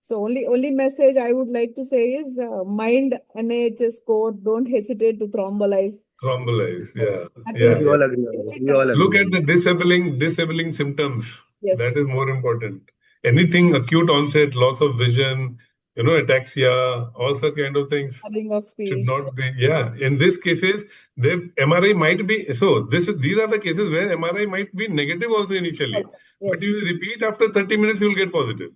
So only message I would like to say is mild NIHS score. Don't hesitate to thrombolize. Thrombolize, yeah. We all agree. We all agree. Look at the disabling symptoms. Yes. That is more important. Anything acute onset, loss of vision, ataxia, all such kind of things of speech should not be. Yeah, in these cases, the MRI might be. So these are the cases where MRI might be negative also initially, but you repeat after 30 minutes, you will get positive.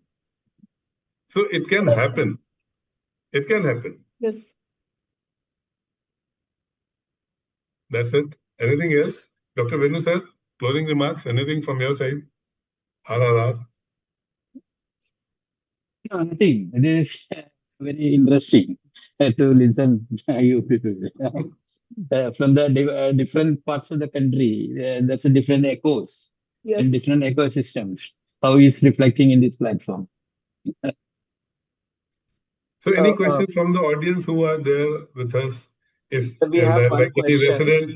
So it can happen. It can happen. Yes. That's it. Anything else? Dr. Venu sir, closing remarks, anything from your side? RRR. Nothing. It is very interesting to listen you people. From the different parts of the country, there's a different echoes and Yes. different ecosystems. How is reflecting in this platform? So any questions from the audience who are there with us? If we have one like any question. residents,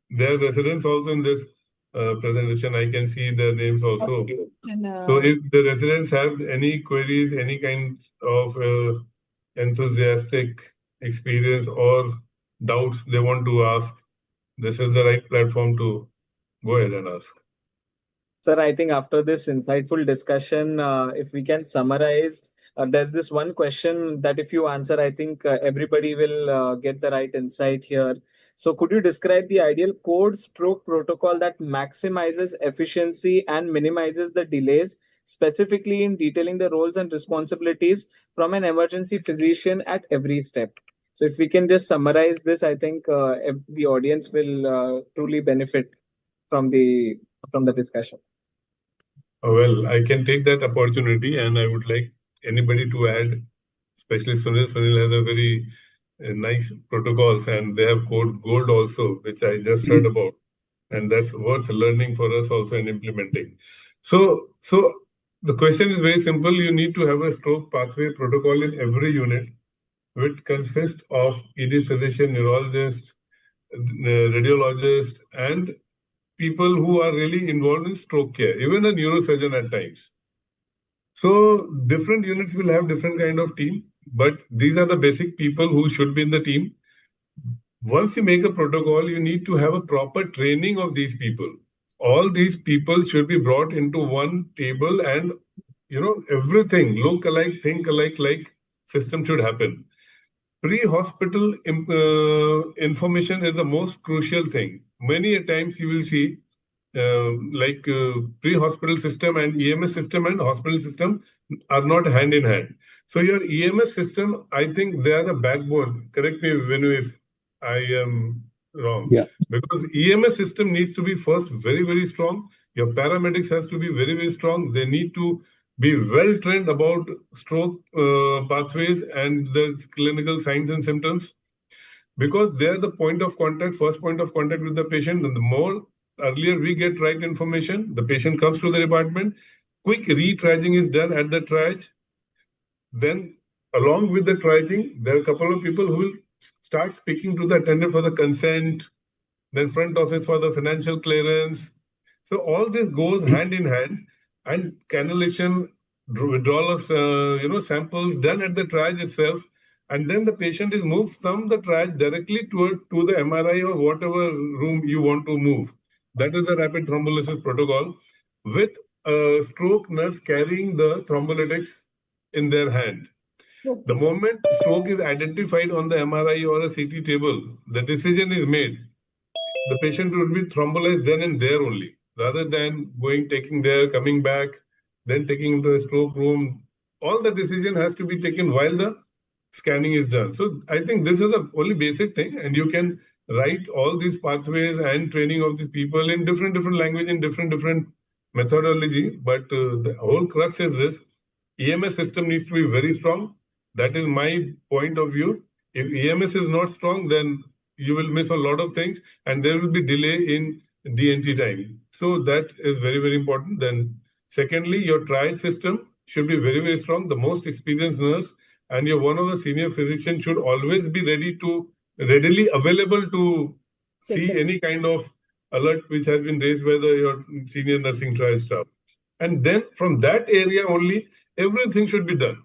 there are residents also in this presentation. I can see their names also. So if the residents have any queries, any kind of enthusiastic experience or doubts they want to ask, this is the right platform to go ahead and ask. Sir, I think after this insightful discussion, if we can summarize, there's this one question that if you answer, I think everybody will get the right insight here. So, could you describe the ideal code stroke protocol that maximizes efficiency and minimizes the delays, specifically in detailing the roles and responsibilities from an emergency physician at every step? So, if we can just summarize this, I think the audience will truly benefit from the discussion. Well, I can take that opportunity, and I would like anybody to add, especially Sunil. Sunil has a very nice protocols, and they have code gold also, which I just heard about, and that's worth learning for us also and implementing. So the question is very simple. You need to have a stroke pathway protocol in every unit, which consists of ED physician, neurologist, radiologist, and people who are really involved in stroke care, even a neurosurgeon at times. So different units will have different kind of team, but these are the basic people who should be in the team. Once you make a protocol, you need to have a proper training of these people. All these people should be brought into one table, and everything look alike, think alike, like system should happen. Pre-hospital information is the most crucial thing. Many a times you will see pre-hospital system and EMS system and hospital system are not hand in hand. So your EMS system, I think they are the backbone. Correct me if I am wrong. Yeah. Because EMS system needs to be first very, very strong. Your paramedics has to be very, very strong. They need to be well trained about stroke pathways and the clinical signs and symptoms, because they're the point of contact, first point of contact with the patient. And the more earlier we get right information, the patient comes to the department, quick re-triaging is done at the triage. Then along with the triaging, there are a couple of people who will start speaking to the attendant for the consent, then front office for the financial clearance. So all this goes hand in hand, and cannulation, withdrawal of samples done at the triage itself, and then the patient is moved from the triage directly to the MRI or whatever room you want to move. That is the rapid thrombolysis protocol, with a stroke nurse carrying the thrombolytics in their hand. The moment stroke is identified on the MRI or a CT table, the decision is made. The patient will be thrombolized then and there only, rather than taking there, coming back, then taking into a stroke room. All the decision has to be taken while the scanning is done. So I think this is the only basic thing, and you can write all these pathways and training of these people in different language, in different methodology. But the whole crux is this: EMS system needs to be very strong. That is my point of view. If EMS is not strong, then you will miss a lot of things, and there will be delay in DNT time. So that is very, very important. Then secondly, your trial system should be very, very strong. The most experienced nurse and your one of the senior physicians should always be readily available to see any kind of alert which has been raised by your senior nursing trial staff. And then from that area only, everything should be done.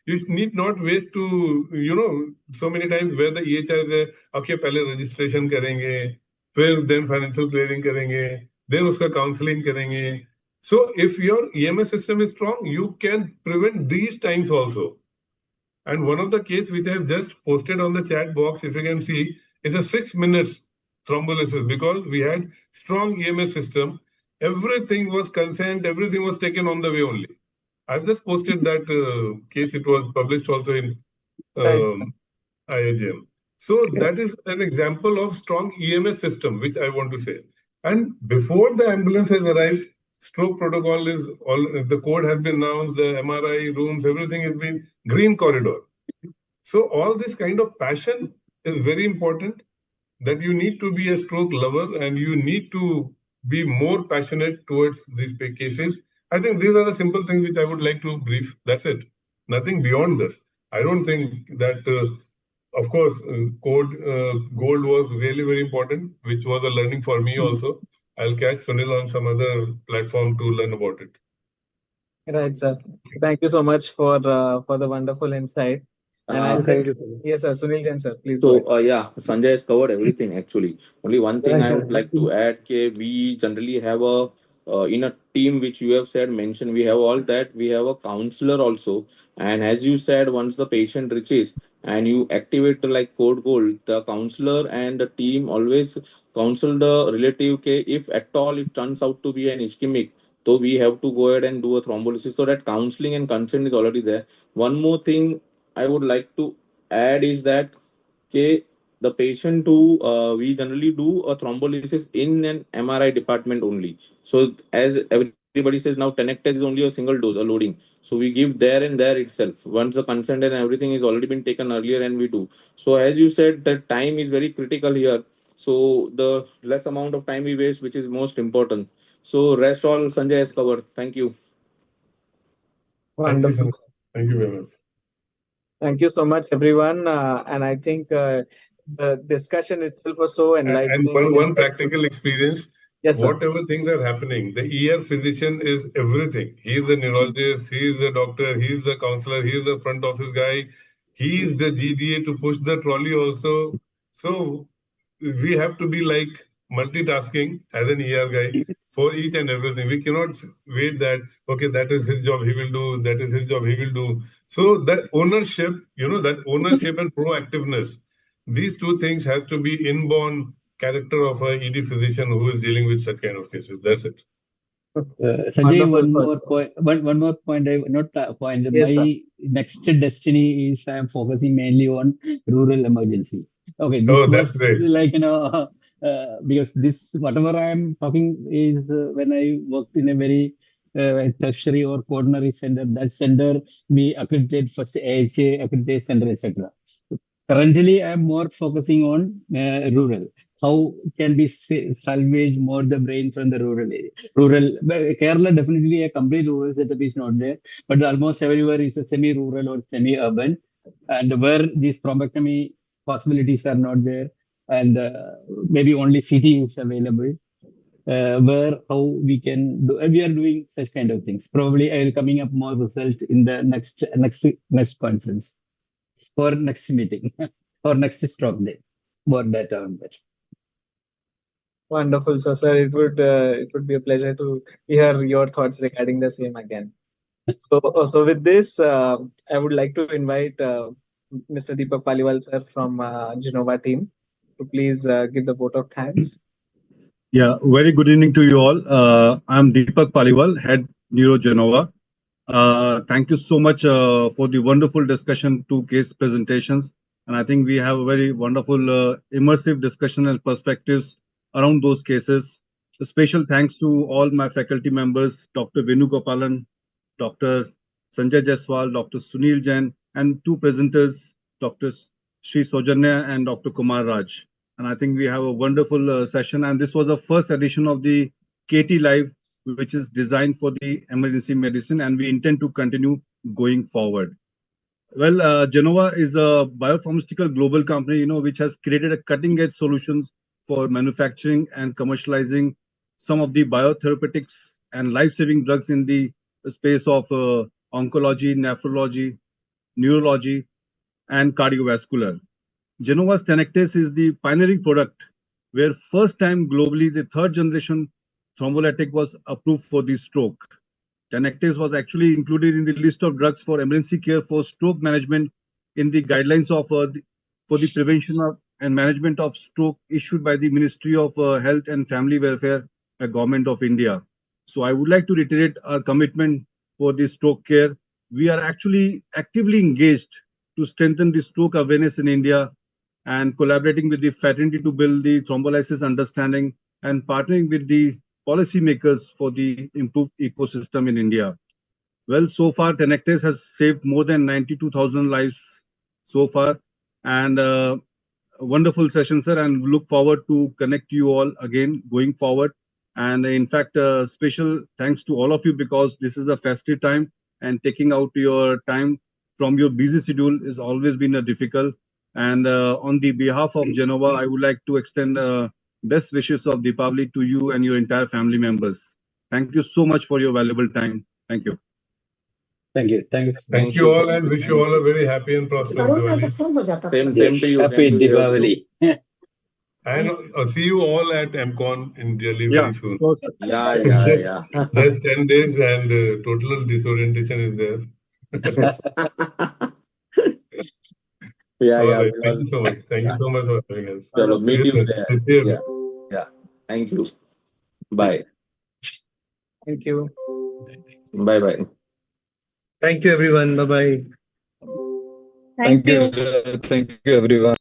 You need not waste to, so many times where the EHR is, okay, पहले registration करेंगे, फिर then financial clearing करेंगे, then उसका counseling करेंगे. So if your EMS system is strong, you can prevent these times also. And one of the case which I have just posted on the chat box, if you can see, is a 6 minutes thrombolysis, because we had strong EMS system. Everything was consent, everything was taken on the way only. I've just posted that case. It was published also in IAGM. So that is an example of strong EMS system, which I want to say. And before the ambulance has arrived, stroke protocol is all, the code has been announced, the MRI rooms, everything has been green corridor. So all this kind of passion is very important, that you need to be a stroke lover and you need to be more passionate towards these cases. I think these are the simple things which I would like to brief. That's it. Nothing beyond this. I don't think that, of course, code gold was really very important, which was a learning for me also. I'll catch Sunil on some other platform to learn about it. Right, sir. Thank you so much for the wonderful insight. And I Uh, think, Thank you, sir. yes, sir, Sunil Jain, sir, please go So, ahead. yeah, Sanjay has covered everything actually. Only one thing Right, I right. would like to add, we generally have in a team which you have said, mentioned, we have all that, we have a counselor also. And as you said, once the patient reaches and you activate like code gold, the counselor and the team always counsel the relative, okay, if at all it turns out to be an ischemic, so we have to go ahead and do a thrombolysis. So that counseling and consent is already there. One more thing I would like to add is that, okay, the patient who we generally do a thrombolysis in an MRI department only. So as everybody says now, Tenectex is only a single dose, a loading. So we give there and there itself. Once the consent and everything is already been taken earlier, and we do. So as you said, the time is very critical here. So the less amount of time we waste, which is most important. So rest all Sanjay has covered. Thank you. Thank you, Wonderful. Sunil. Thank you very much. Thank you so much, everyone. And I think the discussion itself was so And enlightening. one practical experience, Yes, sir. whatever things are happening, the ER physician is everything. He is the neurologist, he is the doctor, he is the counselor, he is the front office guy, he is the GDA to push the trolley also. So we have to be like multitasking as an ER guy for each and everything. We cannot wait that, okay, that is his job, he will do, that is his job, he will do. So that ownership, that ownership and proactiveness, these two things has to be inborn character of a ED physician who is dealing with such kind of cases. That's it. Sanjay, Wonderful one thoughts, more sir. point. One more point. Not point. Yes, sir. My next destiny is I am focusing mainly on rural emergency. Okay, this Oh, that's was great. like because this whatever I am talking is when I worked in a very tertiary or coronary center. That center we accredited first AHA accredited center, etc. Currently, I am more focusing on rural. How can we salvage more the brain from the rural area? Kerala definitely a complete rural setup is not there, but almost everywhere is a semi-rural or semi-urban, and where these thrombectomy possibilities are not there, and maybe only CT is available. Where how we can do, we are doing such kind of things. Probably I will coming up more result in the next conference or next meeting or next stroke day. More data on that. Wonderful, sir. Sir, it would be a pleasure to hear your thoughts regarding the same again. So with this, I would like to invite Mr. Deepak Paliwal, sir, from Gennova team, to please give the vote of thanks. Yeah, very good evening to you all. I'm Deepak Paliwal, Head Neuro Gennova. Thank you so much for the wonderful discussion, two case presentations. And I think we have a very wonderful immersive discussion and perspectives around those cases. A special thanks to all my faculty members, Dr. Venu Gopalan, Dr. Sanjay Jaiswal, Dr. Sunil Jain, and two presenters, Dr. Sri Sojanya and Dr. Kumar Raj. And I think we have a wonderful session. And this was the first edition of the KT Live, which is designed for the emergency medicine, and we intend to continue going forward. Well, Gennova is a biopharmaceutical global company, which has created a cutting-edge solutions for manufacturing and commercializing some of the biotherapeutics and life-saving drugs in the space of oncology, nephrology, neurology, and cardiovascular. Gennova's Tenectex is the pioneering product where first time globally the third generation thrombolytic was approved for the stroke. Tenectex was actually included in the list of drugs for emergency care for stroke management in the guidelines of for the prevention of and management of stroke issued by the Ministry of Health and Family Welfare, Government of India. So I would like to reiterate our commitment for the stroke care. We are actually actively engaged to strengthen the stroke awareness in India and collaborating with the fraternity to build the thrombolysis understanding and partnering with the policymakers for the improved ecosystem in India. Well, so far, Connectors has saved more than 92,000 lives so far, and a wonderful session, sir, and look forward to connect you all again going forward. And in fact, special thanks to all of you because this is a festive time and taking out your time from your busy schedule has always been a difficult. And on the behalf of Gennova, I would like to extend best wishes of Deepavali to you and your entire family members. Thank you so much for your valuable time. Thank you. Thank you. Thanks. Thank you all and wish you all a very happy and prosperous Diwali. Same to you. Happy Same to you. Diwali. And see you all at MCon in Delhi very soon. Of course, sir. Yeah, Just, yeah, just 10 days and total disorientation is there. yeah, All yeah. right. Thank you so much. Thank you so much for having us. Chalo, meet you Yes, there. yes, yes. Yeah, yeah. Thank you. Bye. Thank you. Bye, bye. Thank you, everyone. Bye bye. Thank you. Thank you, everyone.